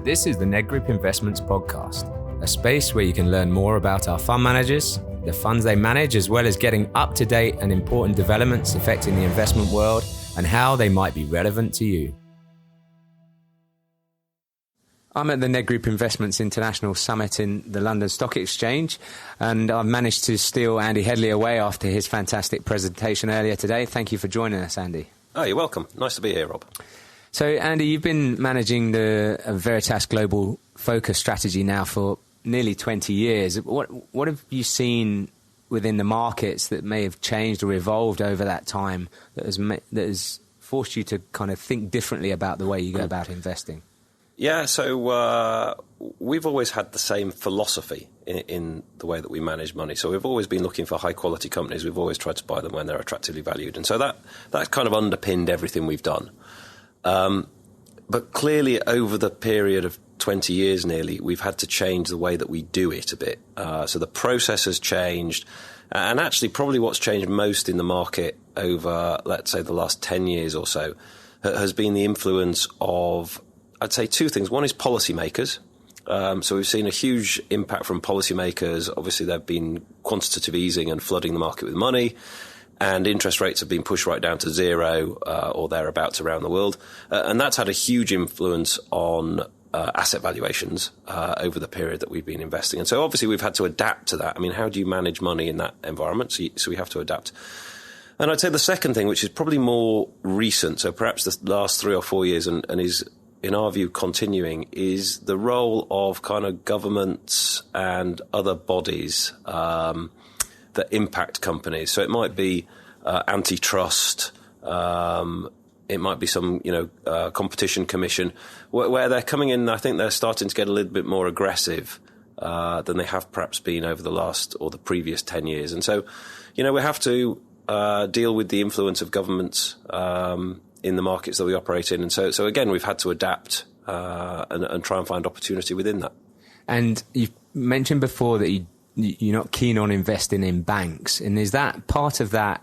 This is the Nedgroup Investments Podcast, a space where you can learn more about our fund managers, the funds they manage, as well as getting up-to-date and important developments affecting the investment world and how they might be relevant to you. I'm at the Nedgroup Investments International Summit in the London Stock Exchange, and I've managed to steal Andy Headley away after his fantastic presentation earlier today. Thank you for joining us, Andy. Oh, you're welcome. Nice to be here, Rob. So, Andy, you've been managing the Veritas Global Focus strategy now for nearly 20 years. What have you seen within the markets that may have changed or evolved over that time that has forced you to kind of think differently about the way you go about investing? Yeah, so we've always had the same philosophy in the way that we manage money. So we've always been looking for high-quality companies. We've always tried to buy them when they're attractively valued. And so that kind of underpinned everything we've done. But clearly, over the period of 20 years nearly, we've had to change the way that we do it a bit. So the process has changed. And actually, probably what's changed most in the market over, let's say, the last 10 years or so has been the influence of, I'd say, two things. One is policymakers. So we've seen a huge impact from policymakers. Obviously, there have been quantitative easing and flooding the market with money. And interest rates have been pushed right down to zero or thereabouts around the world. And that's had a huge influence on asset valuations over the period that we've been investing. And so obviously we've had to adapt to that. I mean, how do you manage money in that environment? So we have to adapt. And I'd say the second thing, which is probably more recent, so perhaps the last 3 or 4 years and is, in our view, continuing, is the role of kind of governments and other bodies that impact companies. So it might be antitrust, it might be some, competition commission, where they're coming in. I think they're starting to get a little bit more aggressive than they have perhaps been over the last or the previous 10 years. And so, we have to deal with the influence of governments in the markets that we operate in. And so again, we've had to adapt and try and find opportunity within that. And you've mentioned before that you're not keen on investing in banks. And is that part of that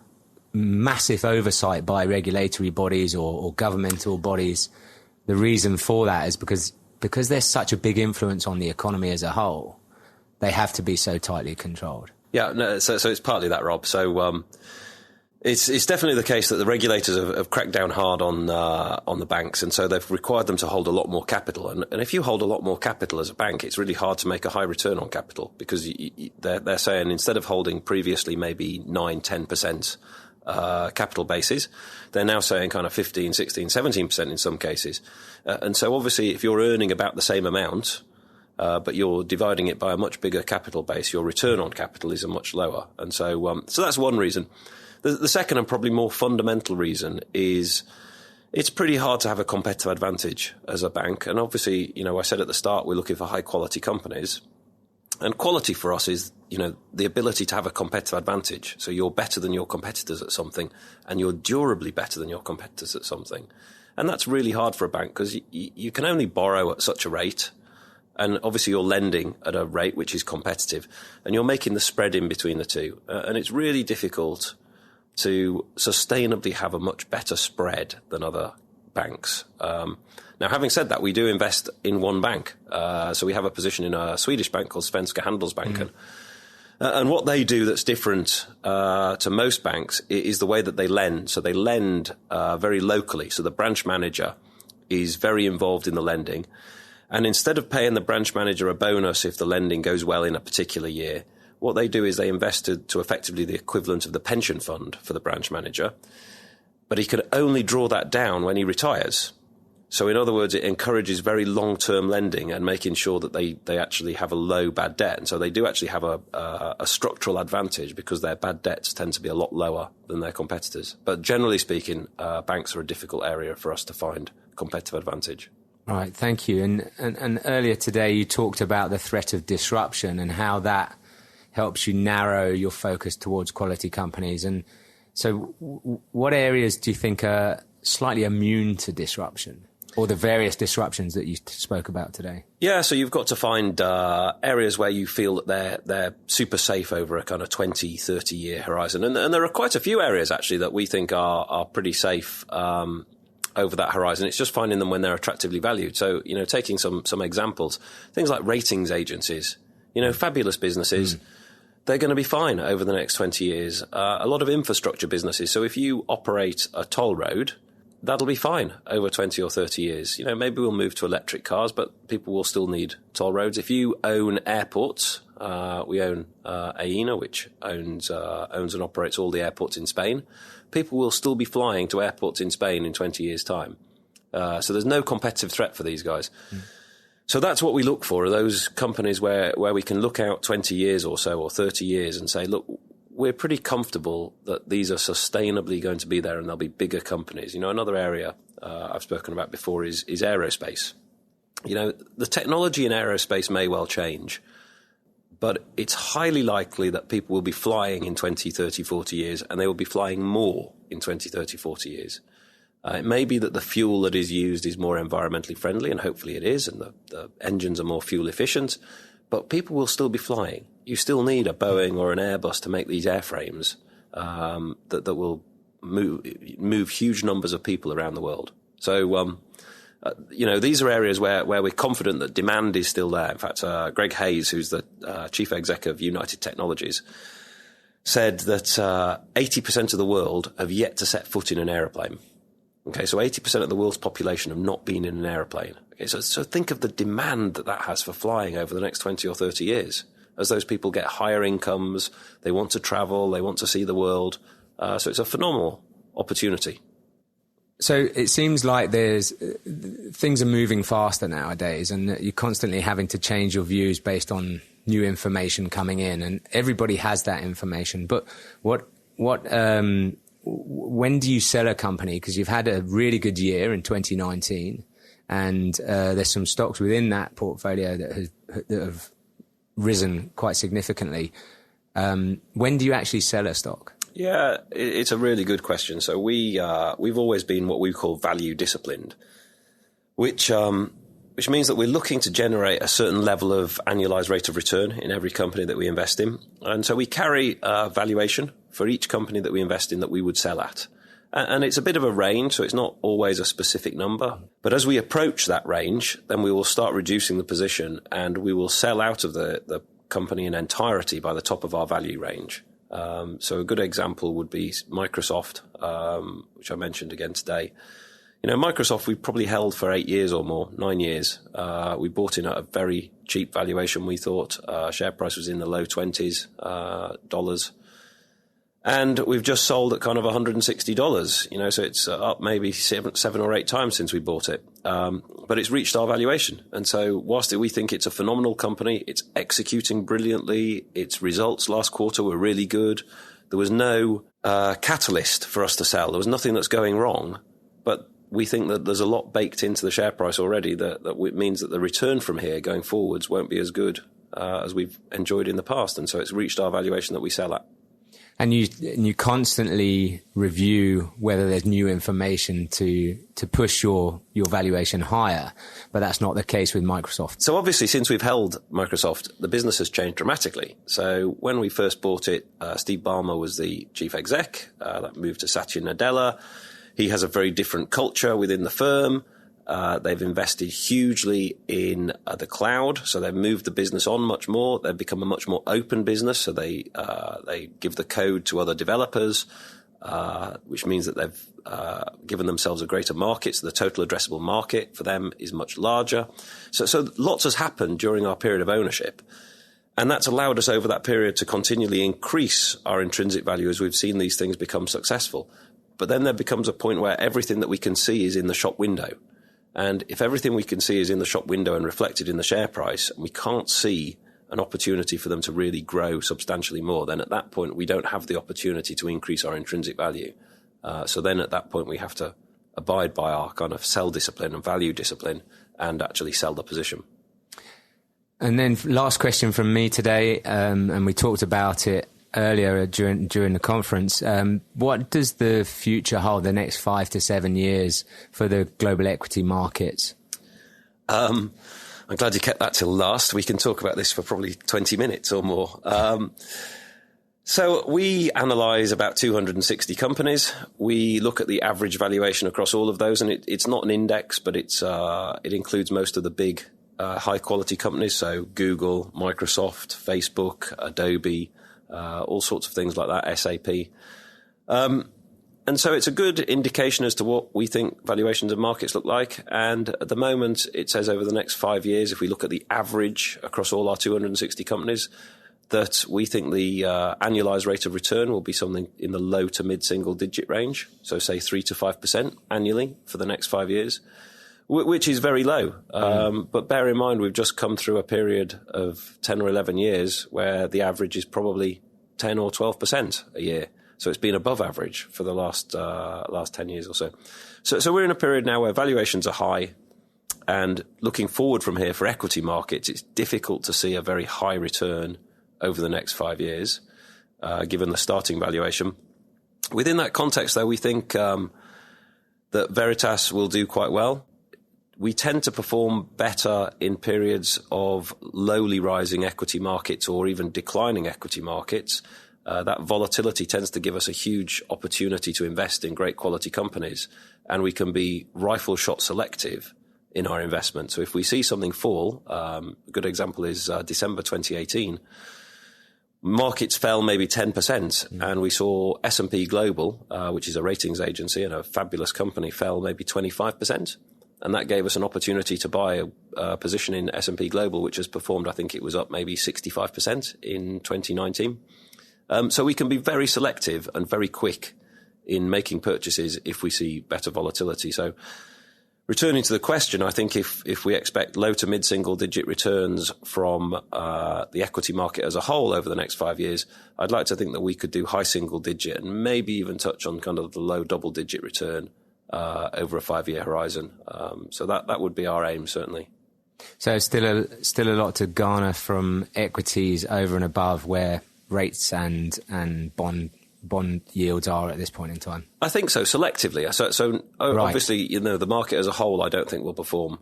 massive oversight by regulatory bodies or governmental bodies? The reason for that is because there's such a big influence on the economy as a whole, they have to be so tightly controlled. Yeah, no, so it's partly that, Rob. So it's definitely the case that the regulators have cracked down hard on the banks, and so they've required them to hold a lot more capital. And if you hold a lot more capital as a bank, it's really hard to make a high return on capital, because they're saying instead of holding previously maybe 9-10% capital bases, they're now saying kind of 15, 16, 17% in some cases. And so obviously if you're earning about the same amount, but you're dividing it by a much bigger capital base, your return on capital is a much lower. And so that's one reason. The second and probably more fundamental reason is it's pretty hard to have a competitive advantage as a bank. And obviously, I said at the start, we're looking for high quality companies. And quality for us is, the ability to have a competitive advantage. So you're better than your competitors at something, and you're durably better than your competitors at something. And that's really hard for a bank, because you can only borrow at such a rate. And obviously you're lending at a rate which is competitive, and you're making the spread in between the two. And it's really difficult to sustainably have a much better spread than other banks. Now, having said that, we do invest in one bank. So we have a position in a Swedish bank called Svenska Handelsbanken. And what they do that's different to most banks is the way that they lend. So they lend very locally. So the branch manager is very involved in the lending. And instead of paying the branch manager a bonus if the lending goes well in a particular year, what they do is they invested to effectively the equivalent of the pension fund for the branch manager, but he can only draw that down when he retires. So in other words, it encourages very long-term lending and making sure that they actually have a low bad debt. And so they do actually have a structural advantage, because their bad debts tend to be a lot lower than their competitors. But generally speaking, banks are a difficult area for us to find competitive advantage. All right, thank you. And earlier today you talked about the threat of disruption and how that helps you narrow your focus towards quality companies. And so what areas do you think are slightly immune to disruption, or the various disruptions that you spoke about today? Yeah, so you've got to find areas where you feel that they're super safe over a kind of 20, 30-year horizon. And there are quite a few areas, actually, that we think are pretty safe over that horizon. It's just finding them when they're attractively valued. So, taking some examples, things like ratings agencies, fabulous businesses, they're going to be fine over the next 20 years. A lot of infrastructure businesses. So if you operate a toll road, that'll be fine over 20 or 30 years. Maybe we'll move to electric cars, but people will still need toll roads. If you own airports, we own Aena, which owns and operates all the airports in Spain. People will still be flying to airports in Spain in 20 years' time. So there's no competitive threat for these guys. So that's what we look for, are those companies where we can look out 20 years or so, or 30 years, and say, look, we're pretty comfortable that these are sustainably going to be there and they'll be bigger companies. Another area I've spoken about before is aerospace. The technology in aerospace may well change, but it's highly likely that people will be flying in 20, 30, 40 years, and they will be flying more in 20, 30, 40 years. It may be that the fuel that is used is more environmentally friendly, and hopefully it is, and the engines are more fuel efficient, but people will still be flying. You still need a Boeing or an Airbus to make these airframes that will move huge numbers of people around the world. So, these are areas where we're confident that demand is still there. In fact, Greg Hayes, who's the chief exec of United Technologies, said that 80% of the world have yet to set foot in an aeroplane. Okay, so 80% of the world's population have not been in an aeroplane. Okay, so think of the demand that has for flying over the next 20 or 30 years. As those people get higher incomes, they want to travel, they want to see the world. So it's a phenomenal opportunity. So it seems like things are moving faster nowadays, and you're constantly having to change your views based on new information coming in, and everybody has that information. But when do you sell a company? Because you've had a really good year in 2019, and there's some stocks within that portfolio that have risen quite significantly. When do you actually sell a stock? Yeah, it's a really good question. So we've always been what we call value disciplined, which means that we're looking to generate a certain level of annualized rate of return in every company that we invest in. And so we carry a valuation for each company that we invest in that we would sell at. And it's a bit of a range, so it's not always a specific number. But as we approach that range, then we will start reducing the position, and we will sell out of the company in entirety by the top of our value range. So a good example would be Microsoft, which I mentioned again today. Microsoft we've probably held for 8 years or more, 9 years. We bought in at a very cheap valuation, we thought. Share price was in the low 20s dollars. And we've just sold at kind of $160, so it's up maybe seven or eight times since we bought it. But it's reached our valuation. And so whilst we think it's a phenomenal company, it's executing brilliantly. Its results last quarter were really good. There was no catalyst for us to sell. There was nothing that's going wrong. But we think that there's a lot baked into the share price already that means that the return from here going forwards won't be as good as we've enjoyed in the past. And so it's reached our valuation that we sell at. And you constantly review whether there's new information to push your valuation higher, but that's not the case with Microsoft. So obviously, since we've held Microsoft, the business has changed dramatically. So when we first bought it, Steve Ballmer was the chief exec. That moved to Satya Nadella. He has a very different culture within the firm. They've invested hugely in the cloud, so they've moved the business on much more. They've become a much more open business, so they give the code to other developers, which means that they've given themselves a greater market. So the total addressable market for them is much larger. So lots has happened during our period of ownership, and that's allowed us over that period to continually increase our intrinsic value as we've seen these things become successful. But then there becomes a point where everything that we can see is in the shop window. And if everything we can see is in the shop window and reflected in the share price, and we can't see an opportunity for them to really grow substantially more, then at that point we don't have the opportunity to increase our intrinsic value. So then at that point we have to abide by our kind of sell discipline and value discipline and actually sell the position. And then last question from me today, and we talked about it earlier during the conference. What does the future hold, the next 5 to 7 years for the global equity markets? I'm glad you kept that till last. We can talk about this for probably 20 minutes or more. So we analyse about 260 companies. We look at the average valuation across all of those, and it's not an index, but it includes most of the big high-quality companies, so Google, Microsoft, Facebook, Adobe, all sorts of things like that, SAP. And so it's a good indication as to what we think valuations of markets look like. And at the moment, it says over the next 5 years, if we look at the average across all our 260 companies, that we think the annualized rate of return will be something in the low to mid-single digit range. So say 3 to 5% annually for the next 5 years, which is very low. But bear in mind, we've just come through a period of 10 or 11 years where the average is probably 10 or 12% a year. So it's been above average for the last 10 years or so. So we're in a period now where valuations are high, and looking forward from here for equity markets, it's difficult to see a very high return over the next 5 years, given the starting valuation. Within that context, though, we think that Veritas will do quite well. We tend to perform better in periods of lowly rising equity markets or even declining equity markets. That volatility tends to give us a huge opportunity to invest in great quality companies, and we can be rifle shot selective in our investment. So if we see something fall, a good example is December 2018, markets fell maybe 10%, and we saw S&P Global, which is a ratings agency and a fabulous company, fell maybe 25%. And that gave us an opportunity to buy a position in S&P Global, which has performed, I think it was up maybe 65% in 2019. So we can be very selective and very quick in making purchases if we see better volatility. So returning to the question, I think if we expect low to mid-single digit returns from the equity market as a whole over the next 5 years, I'd like to think that we could do high single digit and maybe even touch on kind of the low double digit return over a 5-year horizon. So that would be our aim, certainly. So still a lot to garner from equities over and above where rates and bond yields are at this point in time? I think so, selectively. So right. Obviously, the market as a whole, I don't think will perform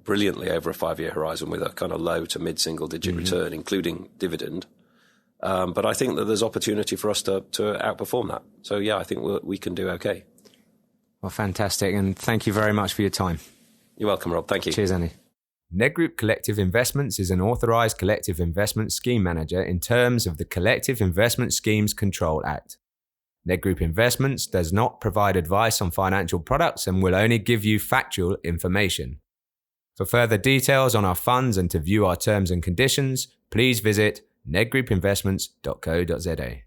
brilliantly over a 5-year horizon with a kind of low to mid-single digit return, including dividend. But I think that there's opportunity for us to outperform that. So, yeah, I think we can do okay. Well, fantastic. And thank you very much for your time. You're welcome, Rob. Thank you. Cheers, Andy. Nedgroup Collective Investments is an authorised collective investment scheme manager in terms of the Collective Investment Schemes Control Act. Nedgroup Investments does not provide advice on financial products and will only give you factual information. For further details on our funds and to view our terms and conditions, please visit nedgroupinvestments.co.za.